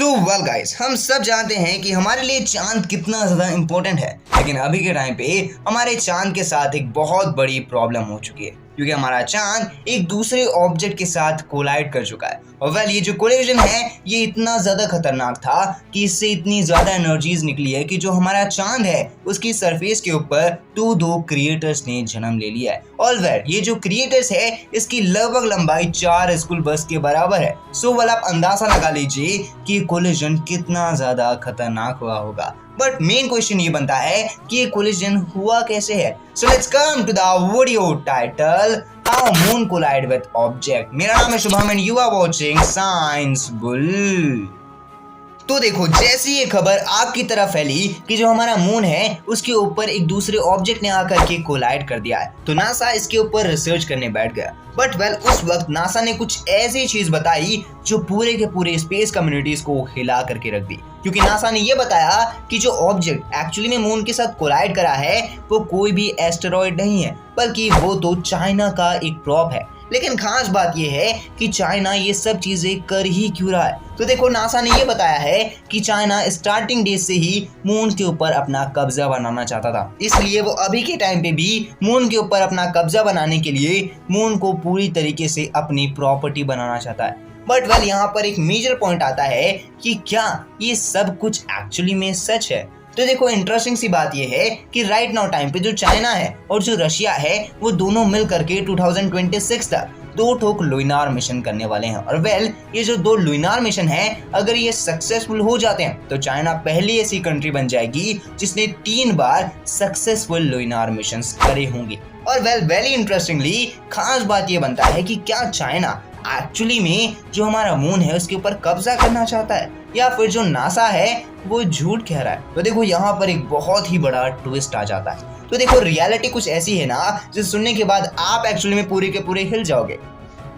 So well guys, हम सब जानते हैं कि हमारे लिए चांद कितना ज़्यादा इम्पोर्टेंट है, लेकिन अभी के टाइम पे हमारे चांद के साथ एक बहुत बड़ी प्रॉब्लम हो चुकी है क्योंकि हमारा चांद एक दूसरे ऑब्जेक्ट के साथ कोलाइड कर चुका है। और वेल, ये जो कोलिजन है ये इतना ज़्यादा खतरनाक था कि इससे इतनी ज़्यादा एनर्जीज निकली है कि जो हमारा चांद है उसकी सरफेस के ऊपर दो क्रिएटर्स ने जन्म ले लिया है। और वेल, ये जो क्रिएटर्स है इसकी लगभग लंबाई 4 स्कूल बस के बराबर है। सो वेल, आप अंदाजा लगा लीजिए कि कोलिजन कितना ज़्यादा खतरनाक हुआ होगा। बट मेन क्वेश्चन ये बनता है कि ये कोलिजन हुआ कैसे है। So let's come to the video title how moon collide with object. मेरा नाम है Shubham and you are watching science bull. तो देखो, जैसी ये खबर आग की तरह फैली कि जो हमारा मून है उसके ऊपर एक दूसरे ऑब्जेक्ट ने आकर के कोलाइड कर दिया है, तो नासा इसके ऊपर रिसर्च करने बैठ गया। बट वेल, उस वक्त नासा ने कुछ ऐसी चीज बताई जो पूरे के पूरे स्पेस कम्युनिटीज को हिला करके रख दी, क्योंकि नासा ने ये बताया कि जो ऑब्जेक्ट एक्चुअली में मून के साथ कोलाइड करा है वो कोई भी एस्टेरॉयड नहीं है, बल्कि वो तो चाइना का एक प्रॉप है। लेकिन खास बात यह है कि चाइना ये सब चीजें कर ही क्यों रहा है। तो देखो, नासा ने ये बताया है कि चाइना स्टार्टिंग डेज से ही मून के ऊपर अपना कब्जा बनाना चाहता था, इसलिए वो अभी के टाइम पे भी मून के ऊपर अपना कब्जा बनाने के लिए मून को पूरी तरीके से अपनी प्रॉपर्टी बनाना चाहता है। बट वेल, यहाँ पर एक मेजर पॉइंट आता है कि क्या ये सब कुछ एक्चुअली में सच है। तो देखो, इंटरेस्टिंग सी बात यह है कि राइट नाउ टाइम पे जो चाइना है और जो रशिया है वो दोनों मिल करके 2026 तक 2 ठोक लुनार मिशन करने वाले हैं। और वेल, ये जो 2 लुनार मिशन है अगर ये सक्सेसफुल हो जाते हैं तो चाइना पहली ऐसी कंट्री बन जाएगी जिसने 3 बार सक्सेसफुल लुनार मिशन करे होंगे। और वेल, वेरी इंटरेस्टिंगली खास बात ये बनता है कि क्या चाइना एक्चुअली में जो हमारा मून है उसके ऊपर कब्जा करना चाहता है या फिर जो नासा है वो झूठ कह रहा है। तो देखो, यहाँ पर एक बहुत ही बड़ा ट्विस्ट आ जाता है। तो देखो, रियलिटी कुछ ऐसी है ना जिसे सुनने के बाद आप एक्चुअली में पूरे के पूरे हिल जाओगे।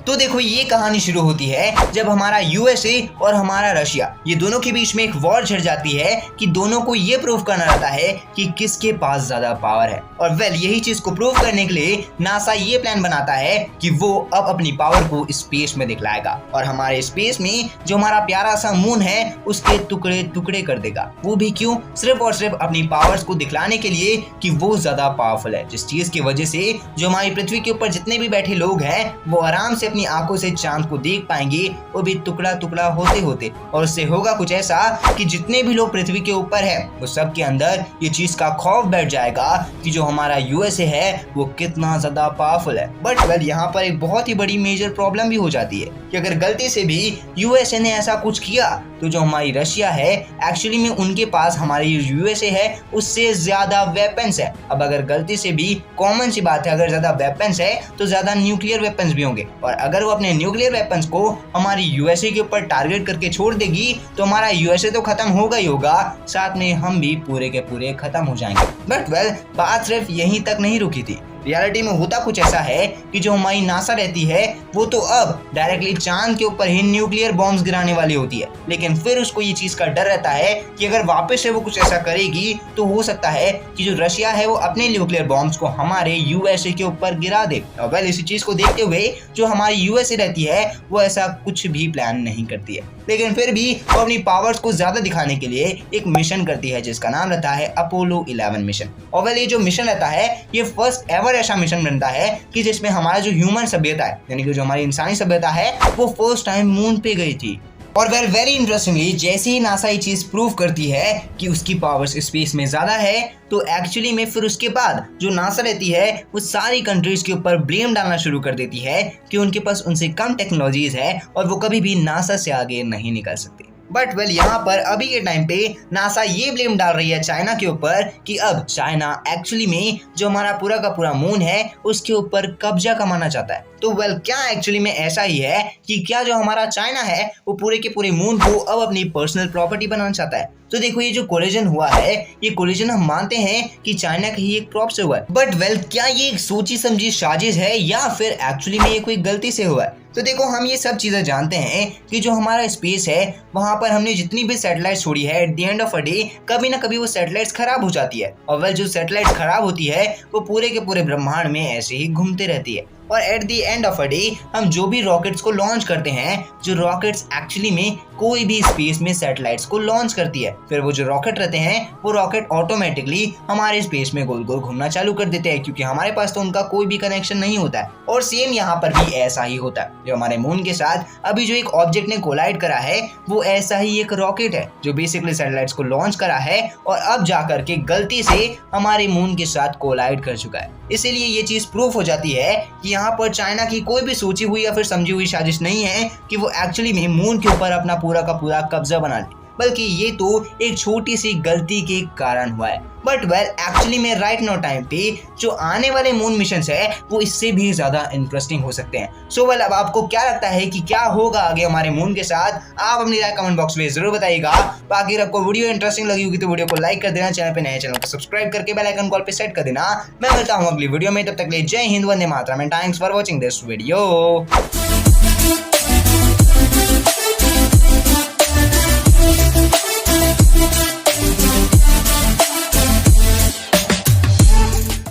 तो देखो, ये कहानी शुरू होती है जब हमारा यूएसए और हमारा रशिया ये दोनों के बीच में एक वॉर छिड़ जाती है कि दोनों को ये प्रूव करना रहता है कि किसके पास ज्यादा पावर है। और वेल, यही चीज को प्रूव करने के लिए नासा ये प्लान बनाता है कि वो अब अपनी पावर को स्पेस में दिखलाएगा और हमारे स्पेस में जो हमारा प्यारा सा मून है उसके टुकड़े टुकड़े कर देगा। वो भी क्यों? सिर्फ और सिर्फ अपनी पावर्स को दिखलाने के लिए कि वो ज्यादा पावरफुल है, जिस चीज की वजह से जो हमारी पृथ्वी के ऊपर जितने भी बैठे लोग हैं वो आराम से अपनी आंखों से चांद को देख पाएंगे, वो भी टुकड़ा टुकड़ा होते होते। और उससे होगा कुछ ऐसा कि जितने भी लोग पृथ्वी के ऊपर हैं वो सब के अंदर ये चीज का खौफ बैठ जाएगा कि जो हमारा यूएसए है वो कितना ज्यादा पावरफुल है। बट वेल, यहाँ पर एक बहुत ही बड़ी मेजर प्रॉब्लम भी हो जाती है कि अगर गलती से भी यूएसए ने ऐसा कुछ किया तो जो हमारी रशिया है एक्चुअली में उनके पास हमारी यूएसए है उससे ज्यादा वेपन्स है। अब अगर गलती से भी, कॉमन सी बात है, अगर ज्यादा वेपन्स है तो ज्यादा न्यूक्लियर वेपन्स भी होंगे, और अगर वो अपने न्यूक्लियर वेपन्स को हमारी यूएसए के ऊपर टारगेट करके छोड़ देगी तो हमारा यूएसए तो खत्म होगा ही होगा, साथ में हम भी पूरे के पूरे खत्म हो जाएंगे। बट वेल, बात सिर्फ यहीं तक नहीं रुकी थी। रियलिटी में होता कुछ ऐसा है कि जो हमारी नासा रहती है वो तो अब डायरेक्टली चांद के ऊपर ही न्यूक्लियर बॉम्ब्स गिराने वाली होती है, लेकिन फिर उसको ये चीज का डर रहता है कि अगर वापस से वो कुछ ऐसा करेगी तो हो सकता है कि जो रशिया है वो अपने न्यूक्लियर बॉम्ब्स को हमारे यूएसए के ऊपर गिरा दे। और वेल, इसी चीज को देखते हुए जो हमारी यूएसए रहती है वो ऐसा कुछ भी प्लान नहीं करती है, लेकिन फिर भी वो अपनी पावर्स को ज्यादा दिखाने के लिए एक मिशन करती है जिसका नाम रहता है अपोलो 11 मिशन। और वेल, ये जो मिशन रहता है ये फर्स्ट एवर ऐसा मिशन बनता है कि जिसमें हमारा जो ह्यूमन सभ्यता है, यानी कि जो हमारी इंसानी सभ्यता है, वो फर्स्ट टाइम मून पे गई थी। और वेल, वेरी इंटरेस्टिंगली, जैसे ही नासा ये चीज प्रूव करती है कि उसकी पावर्स स्पेस में ज्यादा है तो एक्चुअली में फिर उसके बाद जो नासा रहती है वो सारी कंट्रीज के ऊपर ब्लेम डालना शुरू कर देती है कि उनके पास उनसे कम टेक्नोलॉजीज है और वो कभी भी नासा से आगे नहीं निकल सकती। बट वेल, यहाँ पर अभी के टाइम पे नासा ये ब्लेम डाल रही है चाइना के ऊपर कि अब चाइना एक्चुअली में जो हमारा पूरा का पूरा मून है उसके ऊपर कब्जा कमाना चाहता है। तो वेल, क्या एक्चुअली में ऐसा ही है कि क्या जो हमारा चाइना है वो पूरे के पूरे मून को अब अपनी पर्सनल प्रॉपर्टी बनाना चाहता है? तो देखो, ये जो कोलिजन हुआ है ये कोलिजन हम मानते हैं कि चाइना के ही एक प्रॉप से हुआ है, बट वेल, क्या ये एक सोची समझी साजिश है या फिर एक्चुअली में ये कोई गलती से हुआ है? तो देखो, हम ये सब चीजें जानते हैं कि जो हमारा स्पेस है वहां पर हमने जितनी भी सैटेलाइट छोड़ी है, at the end of a day कभी ना कभी वो सैटेलाइट्स खराब हो जाती है। और वेल, जो सैटेलाइट्स खराब होती है वो पूरे के पूरे ब्रह्मांड में ऐसे ही घूमते रहती है। और at the end of a day हम जो भी रॉकेट्स को लॉन्च करते हैं, जो रॉकेट्स एक्चुअली में कोई भी स्पेस में सैटेलाइट्स को लॉन्च करती है, फिर वो जो रॉकेट रहते हैं वो रॉकेट ऑटोमेटिकली हमारे स्पेस में गोल गोल घूमना चालू कर देते हैं, क्योंकि हमारे पास तो उनका कोई भी कनेक्शन नहीं होता है। और सेम यहाँ पर भी ऐसा ही होता है। जो हमारे मून के साथ अभी जो एक ऑब्जेक्ट ने कोलाइड करा है वो ऐसा ही एक रॉकेट है जो बेसिकली सैटेलाइट्स को लॉन्च करा है और अब जाकर के गलती से हमारे मून के साथ कोलाइड कर चुका है। इसीलिए ये चीज प्रूफ हो जाती है कि यहाँ पर चाइना की कोई भी सोची हुई या फिर समझी हुई साजिश नहीं है कि वो एक्चुअली में मून के ऊपर अपना पूरा का पूरा कब्जा बना ले, बल्कि ये तो एक छोटी सी गलती के कारण हुआ है। बट वेल एक्चुअली में राइट नाउ टाइम पे जो आने वाले मून मिशन है वो इससे भी ज्यादा इंटरेस्टिंग हो सकते हैं। सो वेल अब आपको क्या लगता है कि क्या होगा आगे हमारे मून के साथ, आप अपनी राय कमेंट बॉक्स में जरूर बताइएगा। बाकी अगर आपको वीडियो इंटरेस्टिंग लगी होगी तो वीडियो को लाइक कर देना, चैनल पे नए चैनल को सब्सक्राइब करके बेल आइकन कॉल पे सेट कर देना। मैं मिलता हूँ अगली वीडियो में, तब तक के लिए Jai Hind, Vande Mataram and thanks for watching this video.